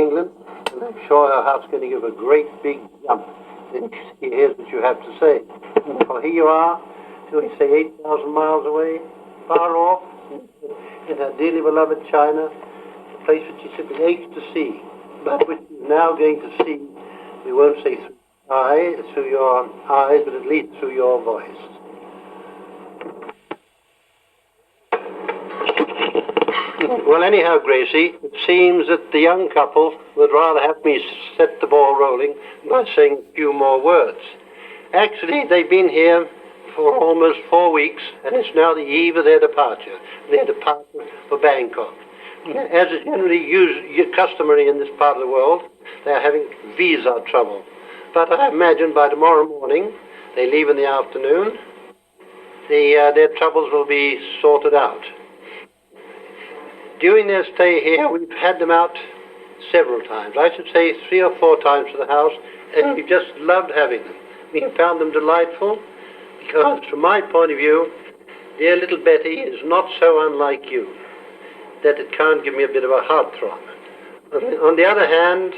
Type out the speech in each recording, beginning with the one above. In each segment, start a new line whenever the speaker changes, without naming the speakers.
England, and I'm sure her heart's going to give a great big jump when she hears what you have to say. For here you are, shall we say 8,000 miles away, far off, in her dearly beloved China, a place which she simply aches to see, but which she's now going to see, we won't say through your eyes, but at least through your voice. Well, anyhow, Gracie, it seems that the young couple would rather have me set the ball rolling by saying a few more words. Actually, they've been here for almost 4 weeks, and it's now the eve of their departure for Bangkok. As is generally customary in this part of the world, they're having visa trouble. But I imagine by tomorrow morning, they leave in the afternoon, their troubles will be sorted out. During their stay here, we've had them out several times. I should say 3 or 4 times to the house, and we've just loved having them. We have found them delightful because, from my point of view, dear little Betty is not so unlike you that it can't give me a bit of a heartthrob. On the other hand,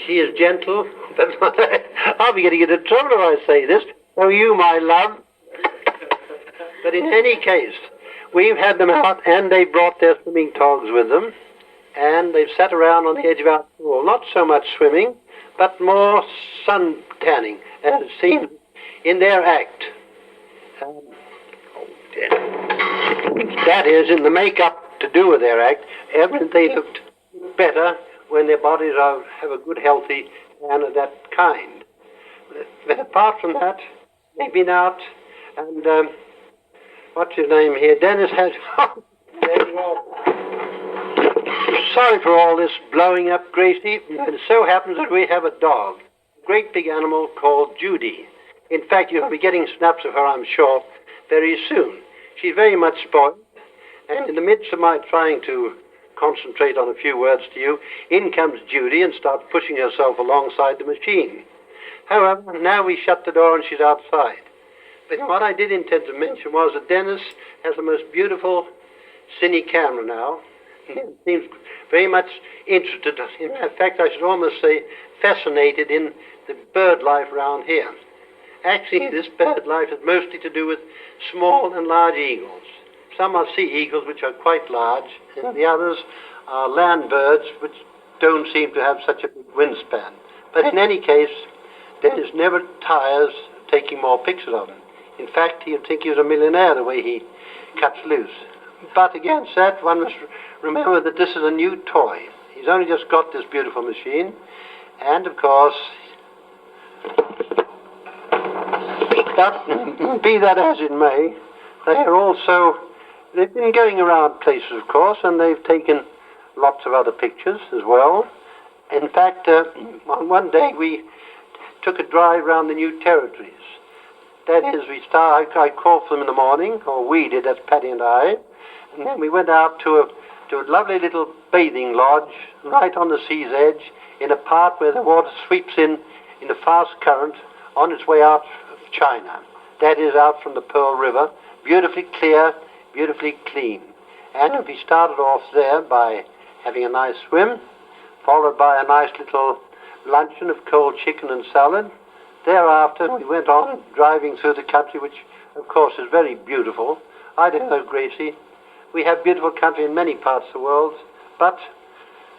she is gentle, but I'll be getting into trouble if I say this. Oh, you, my love. But in any case, we've had them out, and they brought their swimming togs with them, and they've sat around on the edge of our pool. Not so much swimming, but more sun tanning, as it seems in their act. That is, in the make-up to do with their act, they looked better when their bodies have a good, healthy tan of that kind. But apart from that, they've been out, and what's his name here? Dennis has... Sorry for all this blowing up, Gracie. It so happens that we have a dog, a great big animal called Judy. In fact, you'll be getting snaps of her, I'm sure, very soon. She's very much spoiled, and in the midst of my trying to concentrate on a few words to you, in comes Judy and starts pushing herself alongside the machine. However, now we shut the door and she's outside. But what I did intend to mention was that Dennis has the most beautiful cine camera now. He seems very much interested, in fact I should almost say fascinated in the bird life around here. Actually, this bird life is mostly to do with small and large eagles. Some are sea eagles, which are quite large, and the others are land birds, which don't seem to have such a big wingspan. But in any case, Dennis never tires of taking more pictures of them. In fact, you'd think he was a millionaire the way he cuts loose. But against that, one must remember that this is a new toy. He's only just got this beautiful machine, and of course, but be that as it may, they've been going around places, of course, and they've taken lots of other pictures as well. In fact, on one day we took a drive around the new territories. That is, I called for them in the morning, or we did, that's Paddy and I, and then we went out to a lovely little bathing lodge right on the sea's edge in a part where the water sweeps in a fast current on its way out of China. That is, out from the Pearl River, beautifully clear, beautifully clean. And we started off there by having a nice swim, followed by a nice little luncheon of cold chicken and salad. Thereafter, we went on driving through the country, which, of course, is very beautiful. I don't know, Gracie, we have beautiful country in many parts of the world, but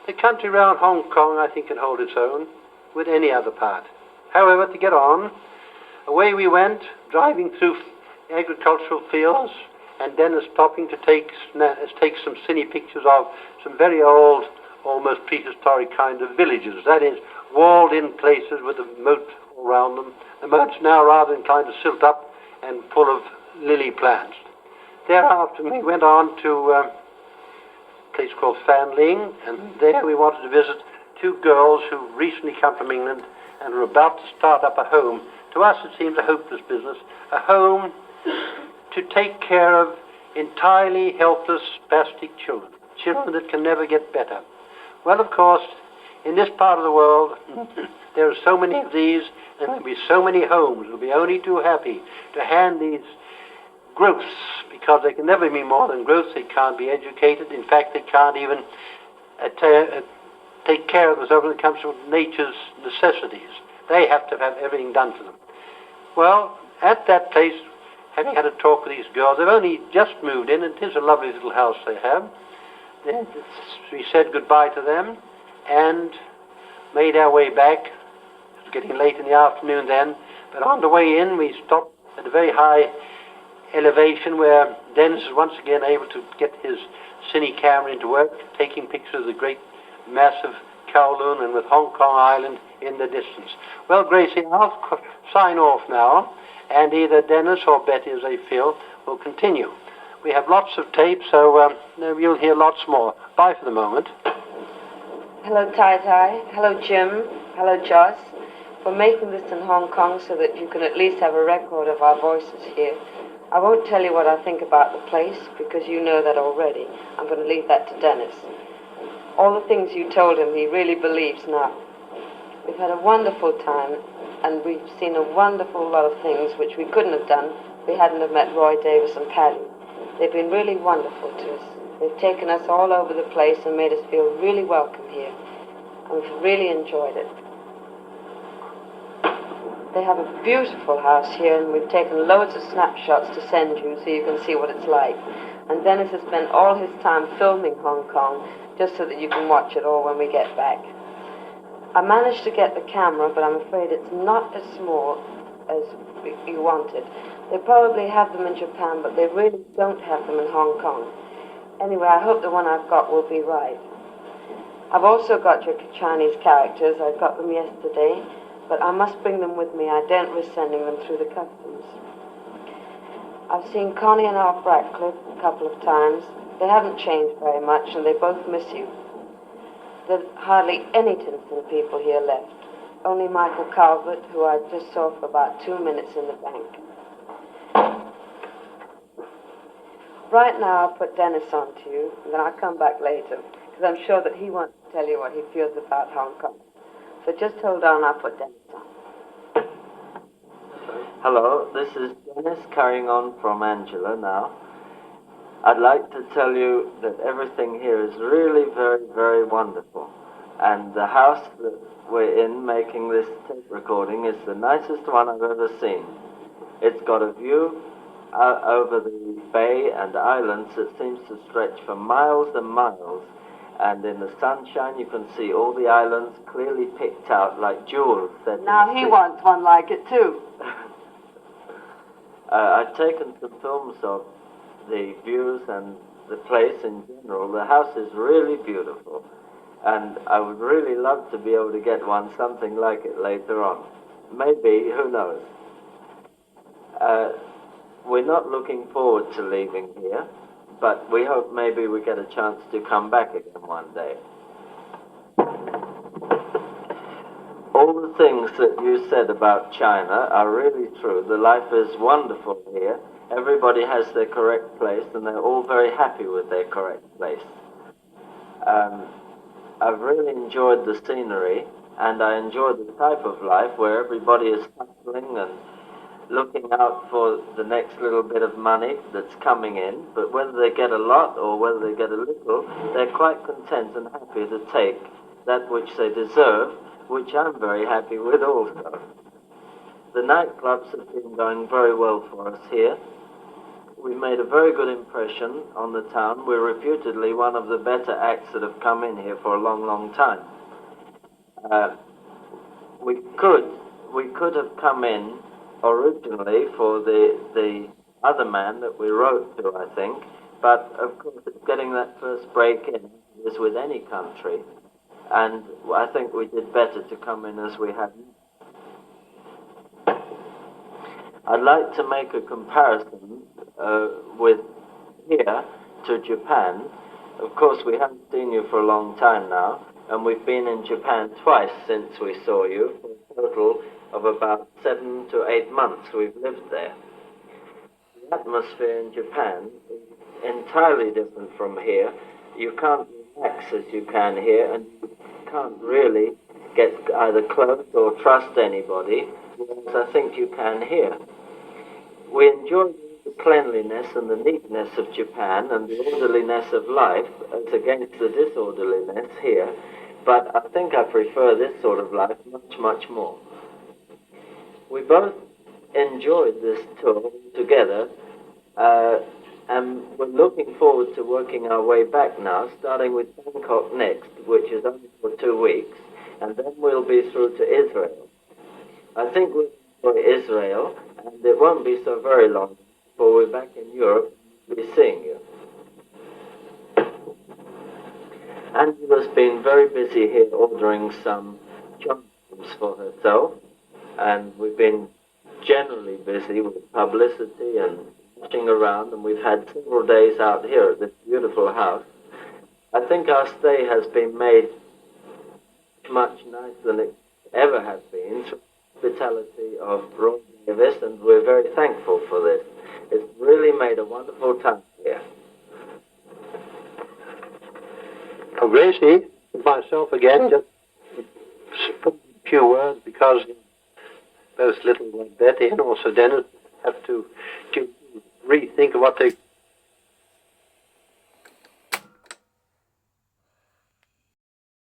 the country around Hong Kong, I think, can hold its own with any other part. However, to get on, away we went, driving through agricultural fields, and Dennis stopping to take some cine pictures of some very old, almost prehistoric kind of villages. That is, walled-in places with a moat around them. The moat's now rather inclined to silt up and full of lily plants. Thereafter, we went on to a place called Fanling, and there we wanted to visit 2 girls who recently come from England and were about to start up a home. To us, it seems a hopeless business, a home to take care of entirely helpless, spastic children, children that can never get better. Well, of course, in this part of the world, there are so many of these, and there will be so many homes who will be only too happy to hand these growths, because they can never be more than growths. They can't be educated. In fact, they can't even take care of themselves when it comes to nature's necessities. They have to have everything done for them. Well, at that place, having had a talk with these girls, they've only just moved in, and it is a lovely little house they have. We said goodbye to them and made our way back. It was getting late in the afternoon then, but on the way in we stopped at a very high elevation where Dennis is once again able to get his cine camera into work, taking pictures of the great massive Kowloon and with Hong Kong Island in the distance. Well, Gracie, I'll sign off now, and either Dennis or Betty, as they feel, will continue. We have lots of tapes, so you'll hear lots more. Bye for the moment.
Hello, Tai Tai. Hello, Jim. Hello, Joss. For making this in Hong Kong so that you can at least have a record of our voices here. I won't tell you what I think about the place, because you know that already. I'm going to leave that to Dennis. All the things you told him, he really believes now. We've had a wonderful time, and we've seen a wonderful lot of things which we couldn't have done if we hadn't have met Roy Davis and Paddy. They've been really wonderful to us. They've taken us all over the place and made us feel really welcome here. And we've really enjoyed it. They have a beautiful house here, and we've taken loads of snapshots to send you so you can see what it's like. And Dennis has spent all his time filming Hong Kong just so that you can watch it all when we get back. I managed to get the camera, but I'm afraid it's not as small as you wanted. They probably have them in Japan, but they really don't have them in Hong Kong. Anyway, I hope the one I've got will be right. I've also got your Chinese characters. I got them yesterday, but I must bring them with me. I don't risk sending them through the customs. I've seen Connie and Alf Ratcliffe a couple of times. They haven't changed very much, and they both miss you. There's hardly any Tinson people here left. Only Michael Calvert, who I just saw for about 2 minutes in the bank. Right now, I'll put Dennis on to you, and then I'll come back later, because I'm sure that he wants to tell you what he feels about Hong Kong. So just hold on, I'll put Dennis on.
Hello, this is Dennis carrying on from Angela now. I'd like to tell you that everything here is really very, very wonderful. And the house that we're in making this tape recording is the nicest one I've ever seen. It's got a view over the bay and islands that seems to stretch for miles and miles. And in the sunshine, you can see all the islands clearly picked out like jewels.
Now he wants one like it too.
I've taken some films of the views and the place in general. The house is really beautiful, and I would really love to be able to get one, something like it later on. Maybe, who knows? We're not looking forward to leaving here, but we hope maybe we get a chance to come back again one day. All the things that you said about China are really true. The life is wonderful here. Everybody has their correct place, and they're all very happy with their correct place. I've really enjoyed the scenery, and I enjoy the type of life where everybody is hustling and looking out for the next little bit of money that's coming in, but whether they get a lot or whether they get a little, they're quite content and happy to take that which they deserve, which I'm very happy with also. The nightclubs have been going very well for us here. We made a very good impression on the town. We're reputedly one of the better acts that have come in here for a long, long time. We could have come in originally for the other man that we wrote to, I think, but of course it's getting that first break in is with any country, and I think we did better to come in as we had. I'd like to make a comparison with here to Japan. Of course, we haven't seen you for a long time now, and we've been in Japan twice since we saw you, for a total of about 7 to 8 months we've lived there. The atmosphere in Japan is entirely different from here. You can't relax as you can here, and you can't really get either close or trust anybody, whereas I think you can here. We enjoy the cleanliness and the neatness of Japan and the orderliness of life as against the disorderliness here, but I think I prefer this sort of life much, much more. We both enjoyed this tour together, and we're looking forward to working our way back now, starting with Bangkok next, which is only for 2 weeks, and then we'll be through to Israel. I think we'll enjoy Israel, and it won't be so very long before we're back in Europe and we'll be seeing you. Angela's been very busy here ordering some job for herself, and we've been generally busy with publicity and rushing around, and we've had several days out here at this beautiful house. I think our stay has been made much nicer than it ever has been through the hospitality of Roy Davis, and we're very thankful for this. It's really made a wonderful time here.
Oh, Gracie, myself again, just a few words, because both little Betty and also Dennis have to rethink what they